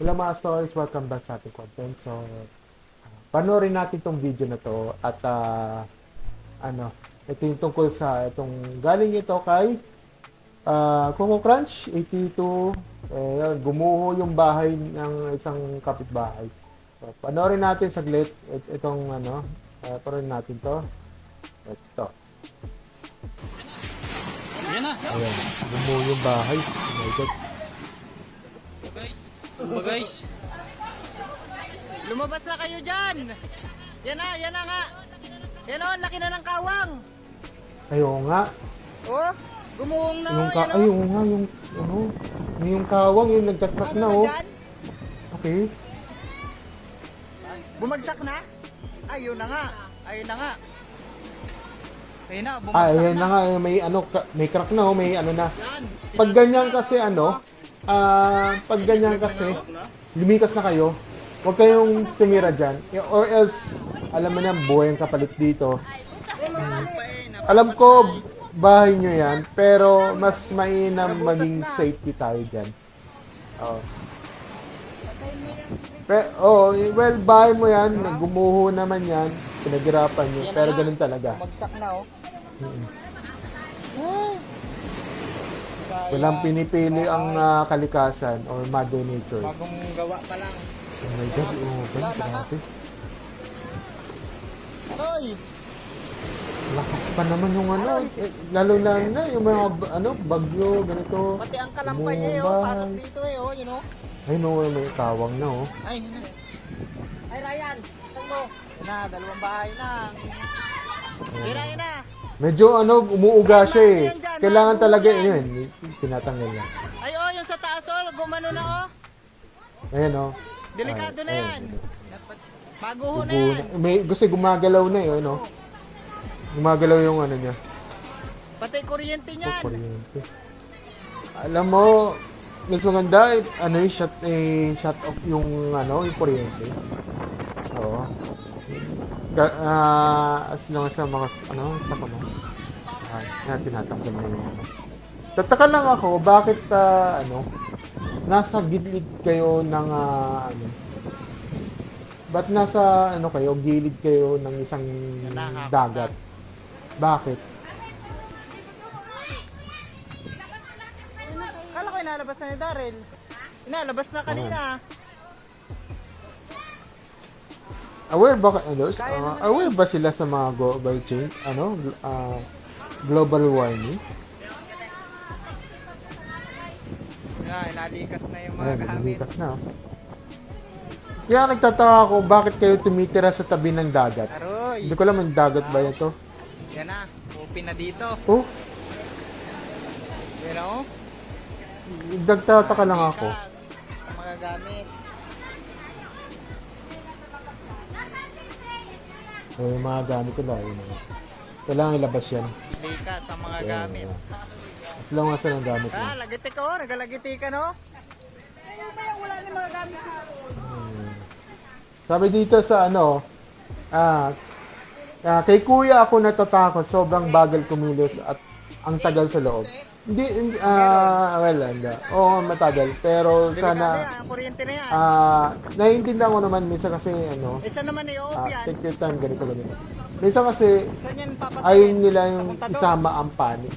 Hello mga stories, welcome back sa ating content. So, panoorin natin tong video na to at ito yung tungkol sa itong galing ito kay Coco Crunch 82. Gumuho yung bahay ng isang kapitbahay. So, panoorin natin saglit itong panoorin natin to. Ito. Ayan, gumuho yung bahay. Oh my God. Guys, lumabas na kayo dyan. Yan na nga. Yan o, laki na ng kawang. Ayaw nga. Oh, gumuhong na. Ayaw nga, yung kawang, yung nagtatrak na, oh. Dyan? Okay. Bumagsak na? Ayun na nga. Ayun na nga. Ayun na, bumagsak Ayan na nga, may crack na, oh, may na. Pag ganyan kasi, lumikas na kayo, huwag kayong tumira dyan. Or else, alam mo na, buhay ang kapalit dito. Alam ko, bahay nyo yan, pero mas mainam maging safety tayo dyan. Oh. Well, bahay mo yan, gumuho naman yan, pinaghirapan nyo, pero ganun talaga. Bumagsak na oh. Walang pinipili ang kalikasan or Mother Nature. Bagong gawa pa lang. Oh my God, grabe. Hoy! Lakas pa naman yung lalo na yung mga bagyo, ganito. Pati ang kalampay niya oh, pasok dito oh, you know. Ay no, may tawang na oh. Ay, yun na. Ay, Ryan, saan mo? Yun na, dalawang bahay na. Yun na. Medyo umuuga siya eh. Kailangan talaga yun, tinatanggal na. Ay, oh, yung sa taas oh, gumano na oh. Ayan oh. Delikado na yan. Maguho na Gusto yan. kasi gumagalaw na yun, no? Gumagalaw yung niya. Pati kuryente niyan. Kuryente. Alam mo, mas maganda, shut off yung kuryente. Oo. As long as sa mga, sa kamo. Tinatanggal na yung Tataka lang ako, bakit, nasa gilid kayo ng, ba't nasa, gilid kayo ng isang dagat? Bakit? Kala ko inalabas na ni Daryl. Inalabas na kanina. Aware ba sila sa mga global change, global warming? Nalikas na yung mga gamit. Nalikas na. Kaya nagtataka ako, bakit kayo tumitira sa tabi ng dagat? Aroy. Hindi ko alam, ang dagat ba ito? Yan na, open na dito. Oh, You know? nagtataka lang ako. Likas ang mga gamit. Yung mga gamit ko lang. Kailangan ilabas yan. Likas ang mga gamit. As long as ang gamit mo. Lagiti ka oh, nagalagiti ka no? Wala na mga gamit. Sabi dito sa kay kuya ako natatakot, sobrang bagal kumilos at ang tagal sa loob. Hindi, oo, matagal. Pero sana, Ang kuryente na yan. naiintindihan ko naman minsan kasi, Isa naman i-off yan. take your time, ganito. Minsan kasi, Saan yan papatay? ayaw nila yung Papunta doon. isama ang panic.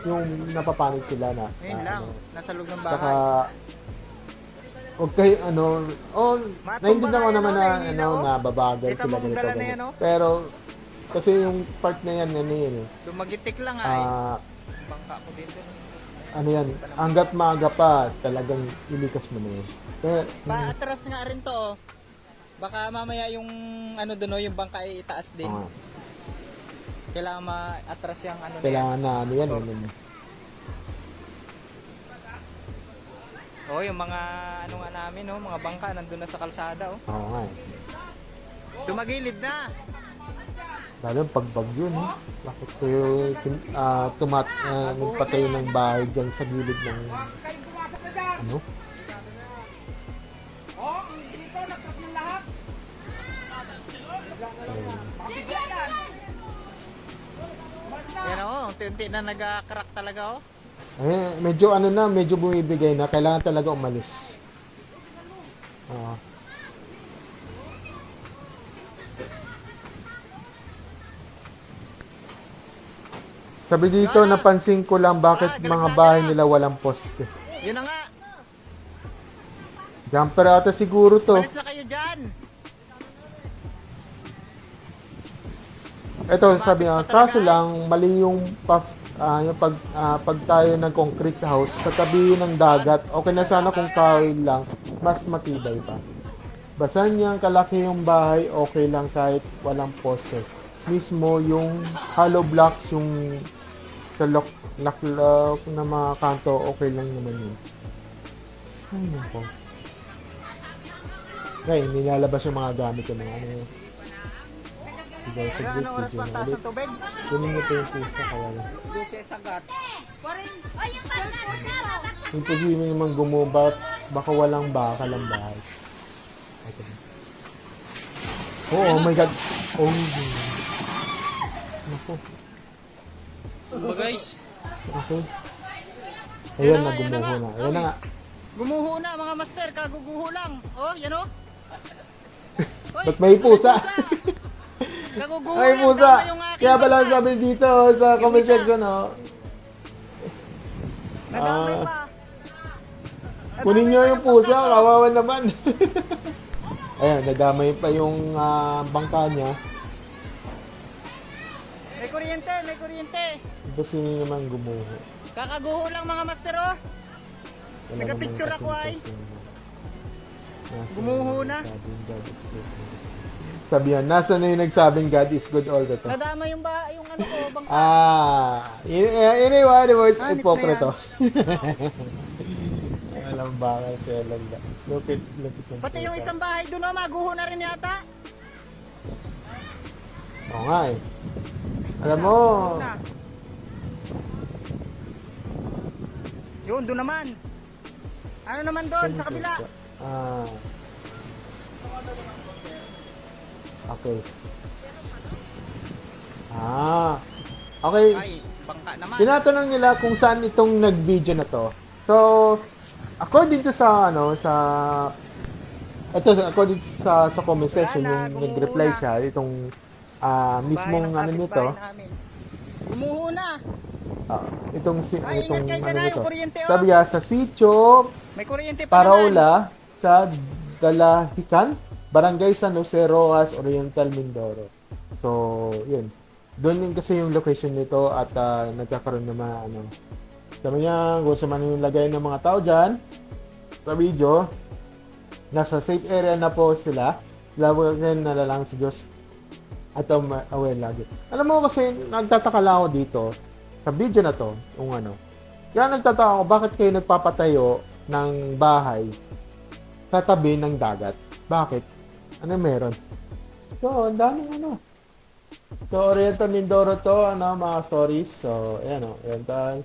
Yung napapanik sila na. Ngayon lang, nasa loob ng Tsaka, bahay. huwag kayo, naiintindihan ko na naman yan, oh, nahihina, na babagal Kita sila mo kung ganito. dala na yan, oh. Pero, kasi yung part na yan, Dumagitik lang ay. Bangka ko din doon. hanggat maaga pa, talagang ilikas mo na yun. Kaya, Atras nga rin to oh. Baka mamaya yung doon yung bangka ay itaas din. Kailangan ma-atras yung kailangan na, yan. Oh, yung mga nga namin oh, mga bangka nandun na sa kalsada oh. Oo nga eh. Tumagilid na. Lalo pag bagyo, no? Bakit kayo nagpatayo ng bahay dyan sa gilid ng Yan oh, unti-unti na nag-crack talaga oh. medyo medyo bumibigay na, kailangan talaga umalis. Oo. Sabi dito, Wala na. napansin ko lang bakit Ah, mga galagala bahay na. nila walang poste. Yun na nga. Jumper ata siguro to. Malis na kayo dyan. Ito, sabi nga, Lumapit pa talaga kaso lang, mali yung, pag tayo ng concrete house sa tabi ng dagat, okay na sana kung kahoy lang, mas matibay pa. Basta niyang kalaki yung bahay, okay lang kahit walang poste. Mismo yung hollow blocks, yung sa lock na mga kanto, okay lang naman yun. Ay, nako. Ngayon, nilalabas yung mga gamit yung mga ano. Sige, Ano, saglit, ano oras video pa na taas ulit. ng tubig? Kunin mo pa yung pusa, kaya lang. Dulce sagat. Yung pag-ibig mo naman gumubat, baka walang baka lang bahay. Ito. Oh my God. Oh, naku. Ba guys? Okay. Ayan, Yan na, nagumuho yan na nga. na. Ayan na nga. Gumuho na mga master, kaguguho lang. Oh, yan oh. Oy, Ba't may pusa? Kaguguho Ay, lang, pusa. tama yung aking Kaya pala bangka. sabi dito sa comment isa. section, oh. Nadamay Ah. pa. Kunin nyo yung pusa, kawawa naman. Ayan, nadamay pa yung bangka niya. May kuryente, may kuryente. Ito sino naman gumuho. Kakaguho lang mga master oh. Wala Nagka-picture naman ako, ay. kasing nasa Gumuho na. nagsabing God is good. Sabi yan, nasa na yung nagsabing God is good all the time. Nadama yung yung ano ko, bangka. Anyway, words, Hanip na ipokrito. Walang bakal siya lang. Lupit yung Pati yung pusa. isang bahay doon oh, maguho na rin yata. Oo nga eh. Alam mo, Na. Yun, doon naman. Ano naman doon, sa kabila? Ah. Okay. Ah. Okay. Ay, bangka naman. Tinatanong nila kung saan itong nag-video na to. So, according to sa according sa comment section Wala na, yung nag-reply gumuho na. siya itong mismong Bahay ng ano nito, kapitbahay namin. Gumuho na. itong Ay, ingat kayo ano dyan, nito. yung kuryente, oh. Sabi niya sa sitio May kuryente pa naman. Paraula sa Dalahican, Barangay San Jose, Rojas, Oriental, Mindoro. So, yun. Doon din kasi yung location nito at nagkakaroon ng mga ano. Sabi niya, kung sa man yung lagay ng mga tao dyan sa video, nasa safe area na po sila. Lawagan na lang sa Diyos at aware lagi. Alam mo kasi, nagtataka lang ako dito sa video na to, yung ano. Kaya nagtataka ako, bakit kayo nagpapatayo ng bahay sa tabi ng dagat? Bakit? Ano meron? So, ang daming ano. So, Oriental Mindoro to, ano, mga stories. So, ayan o, Oriental.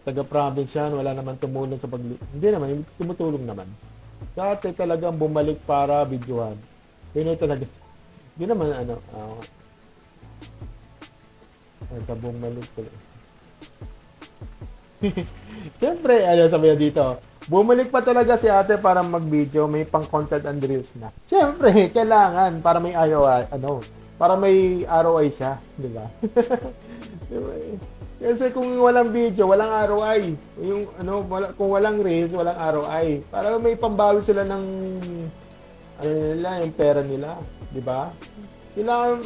Taga-province yan, wala naman tumulong sa hindi naman, tumutulong naman. Dati talagang bumalik para videohan. Yun yung talaga. Hindi naman, ano, bumalik talaga. Siyempre, ano sabi niya dito, bumalik pa talaga si ate para mag-video, may pang content and reels na. Siyempre, kailangan para may ROI, para may ROI siya, di ba? Diba? Kasi kung walang video, walang ROI. Yung kung walang reels, walang ROI. Para may pambawi sila ng nila, yung pera nila, di ba? Kailangan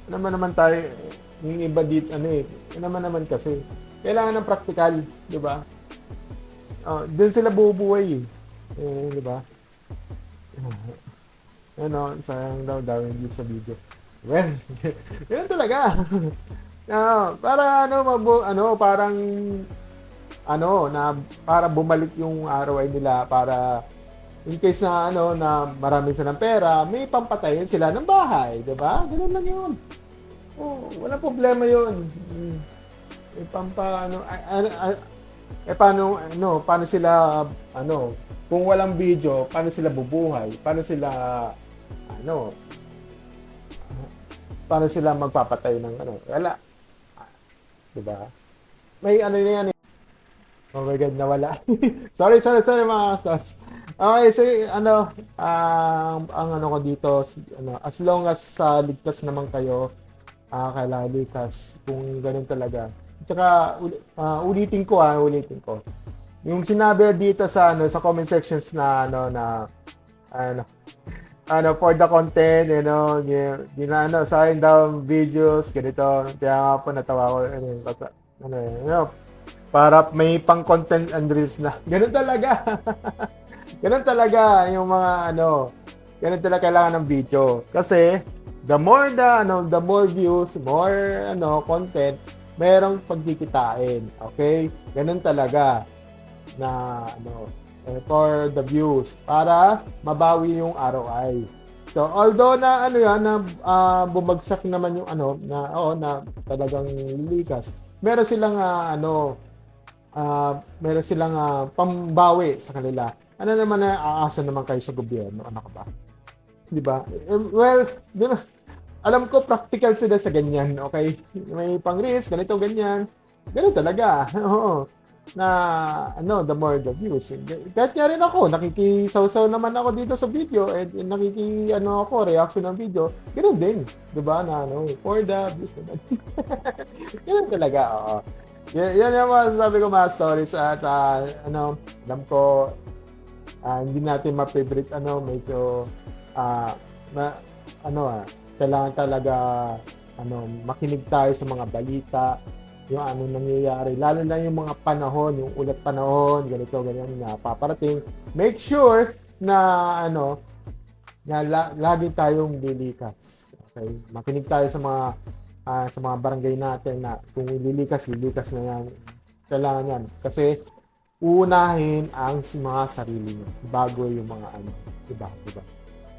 naman tayo yung iba dito naman kasi kailangan ng practical, di ba? Doon sila bubuhay di ba? Sayang daw yung sa video. Well, yun talaga. Para parang para bumalik yung ROI nila para in case na na marami silang pera, may pampatayin sila ng bahay, 'di ba? Ganoon lang 'yun. Oh, wala problema 'yun. May paano sila kung walang video, paano sila bubuhay? Paano sila magpapatay ng wala. Diba? May na yan. Oh my God, nawala. sorry mga stars. Okay, so ang ano ko dito, as long as ligtas naman kayo, kailangan likas kung ganun talaga. Tsaka ulitin ko. Yung sinabi dito sa comment sections na ano for the content, sayang daw videos ganito. Kaya nga po natawa ko para may pang-content and reels na. Ganun talaga. Ganun talaga yung mga ganun talaga kailangan ng video. Kasi the more views, more content, merong pagkikitain. Okay? Ganun talaga na for the views para mabawi yung ROI. So although na bumagsak naman yung na talagang likas. Meron silang meron silang pambawi sa kanila. Ano naman na aasa naman kayo sa gobyerno? Ano ka ba? 'Di ba? Well, alam ko practical sila sa ganyan, okay? May pang-reels, ganito, ganyan. Ganun talaga. Oo. Na the more the views. Kahit nga rin ako, nakikisaw-saw naman ako dito sa video and ako, reaction ng video. Ganun din. 'Di ba? Na for the views naman. Ganun talaga, oo. Yan yung sabi ko mga stories at alam ko hindi natin ma-favorite medyo kailangan talaga makinig tayo sa mga balita, yung nangyayari, lalo na yung mga panahon, yung ulat panahon, ganito ganyan na paparating. Make sure na lagi tayong lilikas. Okay? Makinig tayo sa mga barangay natin na kung lilikas na yan. Kailangan yan. Kasi uunahin ang mga sarili nyo bago yung mga diba?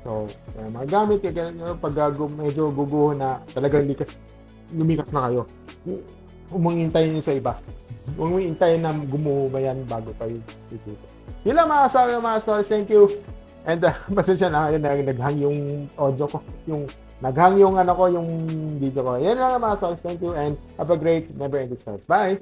So, mga gamit pag medyo guguho na talagang lumikas na kayo. Humintayin nyo sa iba. Huwag mo hintayin na gumuho ba yan bago kayo dito. Yun lang mga stories. Thank you. And pasensya na naghang yung audio ko. Naghang yung yung video ko. Yan lang mga stories. Thank you and have a great never ending stories. Bye!